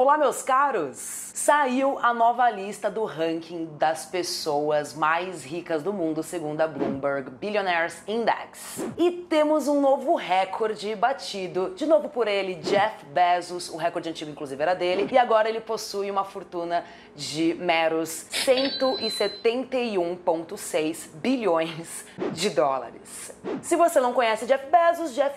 Olá, meus caros! Saiu a nova lista do ranking das pessoas mais ricas do mundo, segundo a Bloomberg Billionaires Index. E temos um novo recorde batido, de novo por ele, Jeff Bezos. O recorde antigo, inclusive, era dele. E agora ele possui uma fortuna de meros 171,6 bilhões de dólares. Se você não conhece Jeff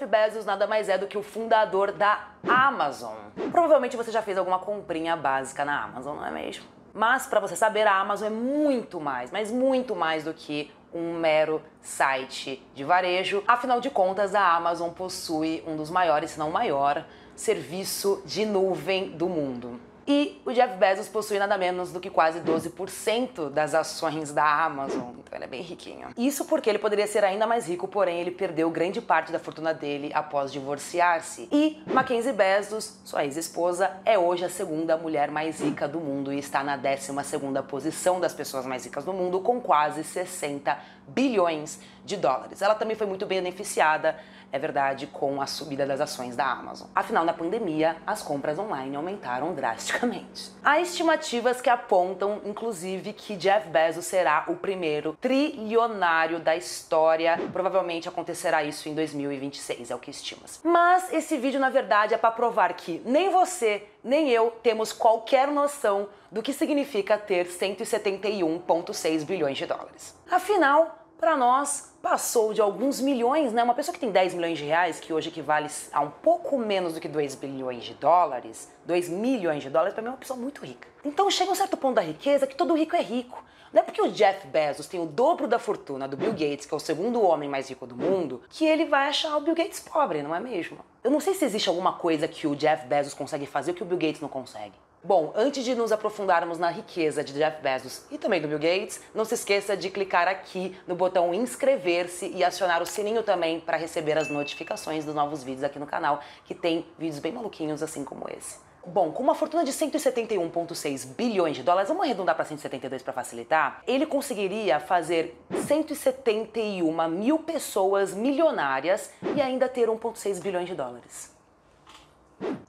Bezos nada mais é do que o fundador da Amazon. Provavelmente você já fez alguma comprinha básica na Amazon, não é mesmo? Mas para você saber, a Amazon é muito mais, mas muito mais do que um mero site de varejo. Afinal de contas, a Amazon possui um dos maiores, se não o maior, serviço de nuvem do mundo. E o Jeff Bezos possui nada menos do que quase 12% das ações da Amazon. Então ele é bem riquinho. Isso porque ele poderia ser ainda mais rico, porém ele perdeu grande parte da fortuna dele após divorciar-se. E Mackenzie Bezos, sua ex-esposa, é hoje a segunda mulher mais rica do mundo e está na 12ª posição das pessoas mais ricas do mundo, com quase 60 bilhões de dólares. Ela também foi muito beneficiada, é verdade, com a subida das ações da Amazon. Afinal, na pandemia, as compras online aumentaram drasticamente. Há estimativas que apontam, inclusive, que Jeff Bezos será o primeiro trilionário da história. Provavelmente acontecerá isso em 2026, é o que estimas. Mas esse vídeo, na verdade, é para provar que nem você, nem eu temos qualquer noção do que significa ter 171,6 bilhões de dólares. Afinal, para nós, passou de alguns milhões, né? Uma pessoa que tem 10 milhões de reais, que hoje equivale a um pouco menos do que 2 bilhões de dólares, 2 milhões de dólares, para mim é uma pessoa muito rica. Então chega um certo ponto da riqueza que todo rico é rico. Não é porque o Jeff Bezos tem o dobro da fortuna do Bill Gates, que é o segundo homem mais rico do mundo, que ele vai achar o Bill Gates pobre, não é mesmo? Eu não sei se existe alguma coisa que o Jeff Bezos consegue fazer que o Bill Gates não consegue. Bom, antes de nos aprofundarmos na riqueza de Jeff Bezos e também do Bill Gates, não se esqueça de clicar aqui no botão inscrever-se e acionar o sininho também para receber as notificações dos novos vídeos aqui no canal, que tem vídeos bem maluquinhos assim como esse. Bom, com uma fortuna de 171,6 bilhões de dólares, vamos arredondar para 172 para facilitar, ele conseguiria fazer 171 mil pessoas milionárias e ainda ter 1,6 bilhões de dólares.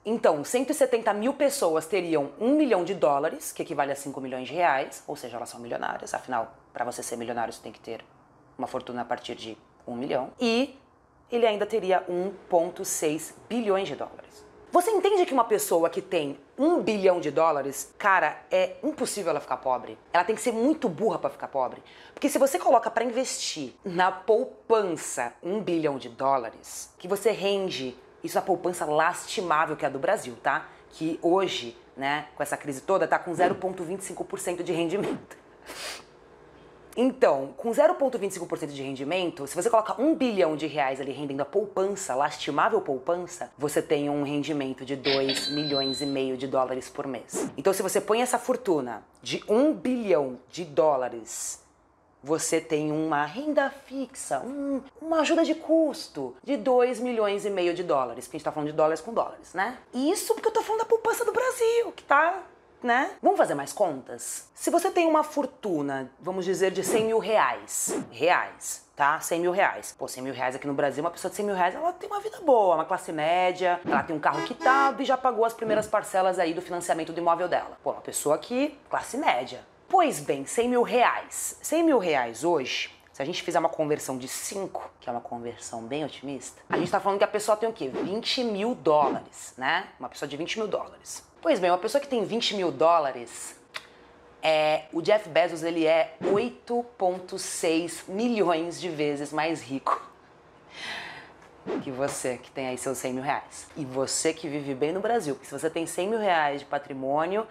Então, 170 mil pessoas teriam 1 milhão de dólares, que equivale a 5 milhões de reais, ou seja, elas são milionárias, afinal, para você ser milionário, você tem que ter uma fortuna a partir de 1 milhão. E ele ainda teria 1,6 bilhões de dólares. Você entende que uma pessoa que tem 1 bilhão de dólares, cara, é impossível ela ficar pobre. Ela tem que ser muito burra para ficar pobre. Porque se você coloca para investir na poupança 1 bilhão de dólares, que você rende isso é a poupança lastimável que é a do Brasil, tá? Que hoje, né, com essa crise toda, tá com 0,25% de rendimento. Então, com 0,25% de rendimento, se você coloca 1 bilhão de reais ali rendendo a poupança, lastimável poupança, você tem um rendimento de 2 milhões e meio de dólares por mês. Então, se você põe essa fortuna de 1 bilhão de dólares, você tem uma renda fixa, uma ajuda de custo de 2 milhões e meio de dólares, porque a gente tá falando de dólares com dólares, né? E isso porque eu tô falando da poupança do Brasil, que tá, né? Vamos fazer mais contas? Se você tem uma fortuna, vamos dizer, de 100 mil reais, tá? 100 mil reais. Pô, 100 mil reais aqui no Brasil, uma pessoa de 100 mil reais, ela tem uma vida boa, uma classe média, ela tem um carro quitado e já pagou as primeiras parcelas aí do financiamento do imóvel dela. Pô, uma pessoa aqui, classe média. Pois bem, 100 mil reais. 100 mil reais hoje, se a gente fizer uma conversão de 5, que é uma conversão bem otimista, a gente tá falando que a pessoa tem o quê? 20 mil dólares, né? Uma pessoa de 20 mil dólares. Pois bem, uma pessoa que tem 20 mil dólares, o Jeff Bezos, ele é 8,6 milhões de vezes mais rico que você, que tem aí seus 100 mil reais. E você que vive bem no Brasil, porque se você tem 100 mil reais de patrimônio,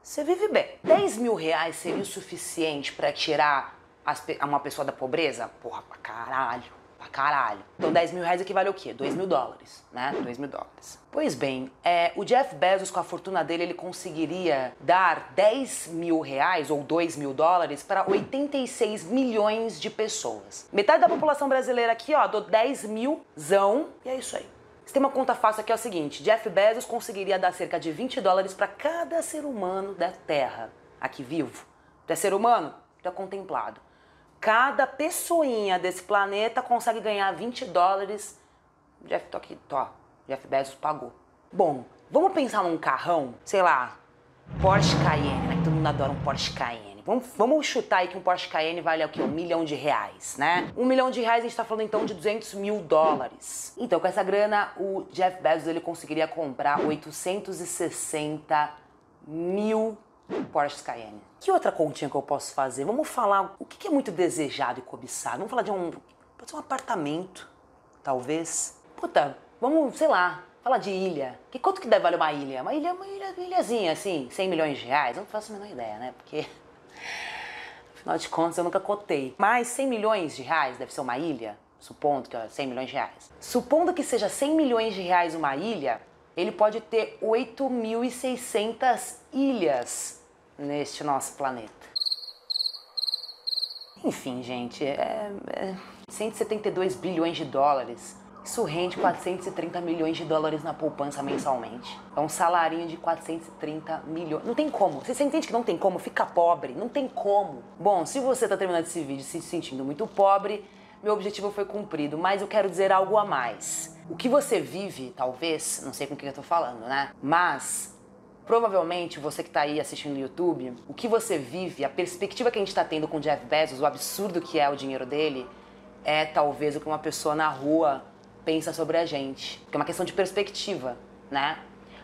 você vive bem. 10 mil reais seria o suficiente para tirar uma pessoa da pobreza? Porra, pra caralho. Então 10 mil reais equivale ao quê? 2 mil dólares, né? 2 mil dólares. Pois bem, o Jeff Bezos, com a fortuna dele, ele conseguiria dar 10 mil reais ou 2 mil dólares para 86 milhões de pessoas. Metade da população brasileira aqui, ó, dou 10 milzão e é isso aí. Você tem uma conta fácil aqui, é o seguinte, Jeff Bezos conseguiria dar cerca de 20 dólares para cada ser humano da Terra, aqui vivo. Tu é ser humano? Tu é contemplado. Cada pessoinha desse planeta consegue ganhar 20 dólares. Jeff Bezos pagou. Bom, Vamos pensar num carrão, sei lá, Porsche Cayenne, né? Que todo mundo adora um Porsche Cayenne. Vamos chutar aí que um Porsche Cayenne vale o quê? R$1 milhão, né? R$1 milhão a gente tá falando então de $200 mil. Então com essa grana o Jeff Bezos ele conseguiria comprar 860 mil Porsche Cayenne. Que outra continha que eu posso fazer? Vamos falar o que é muito desejado e cobiçado. Vamos falar pode ser um apartamento, talvez. Puta, vamos, sei lá, falar de ilha. Quanto que deve valer uma ilha? Uma ilhazinha assim, R$100 milhões. Eu não faço a menor ideia, né? Porque, afinal de contas, eu nunca cotei. Mas R$100 milhões deve ser uma ilha? Supondo que é R$100 milhões. Supondo que seja R$100 milhões uma ilha, ele pode ter 8.600 ilhas neste nosso planeta. Enfim, gente, 172 bilhões de dólares. Isso rende 430 milhões de dólares na poupança mensalmente. É um salarinho de 430 milhões. Não tem como. Você entende que não tem como? Fica pobre. Não tem como. Bom, se você tá terminando esse vídeo se sentindo muito pobre, meu objetivo foi cumprido, mas eu quero dizer algo a mais. O que você vive, talvez, não sei com quem eu tô falando, né? Mas provavelmente você que tá aí assistindo no YouTube, o que você vive, a perspectiva que a gente tá tendo com o Jeff Bezos, o absurdo que é o dinheiro dele, é talvez o que uma pessoa na rua pensa sobre a gente. Porque é uma questão de perspectiva, né?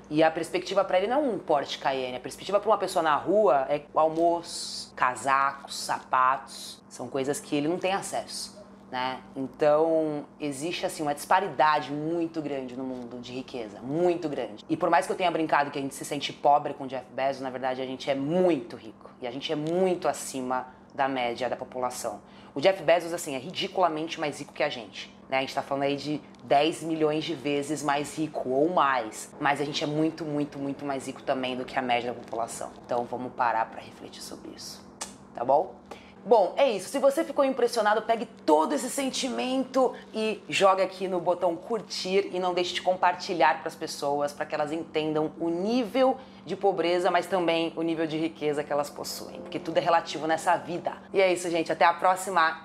E a perspectiva pra ele não é um Porsche Cayenne. A perspectiva pra uma pessoa na rua é almoço, casacos, sapatos. São coisas que ele não tem acesso, né? Então, existe assim uma disparidade muito grande no mundo de riqueza, muito grande. E por mais que eu tenha brincado que a gente se sente pobre com o Jeff Bezos, na verdade a gente é muito rico. E a gente é muito acima da média da população. O Jeff Bezos, assim, é ridiculamente mais rico que a gente, né? A gente tá falando aí de 10 milhões de vezes mais rico ou mais. Mas a gente é muito, muito, muito mais rico também do que a média da população. Então vamos parar pra refletir sobre isso, tá bom? Bom, é isso. Se você ficou impressionado, pegue todo esse sentimento e joga aqui no botão curtir e não deixe de compartilhar para as pessoas, para que elas entendam o nível de pobreza, mas também o nível de riqueza que elas possuem, porque tudo é relativo nessa vida. E é isso, gente. Até a próxima.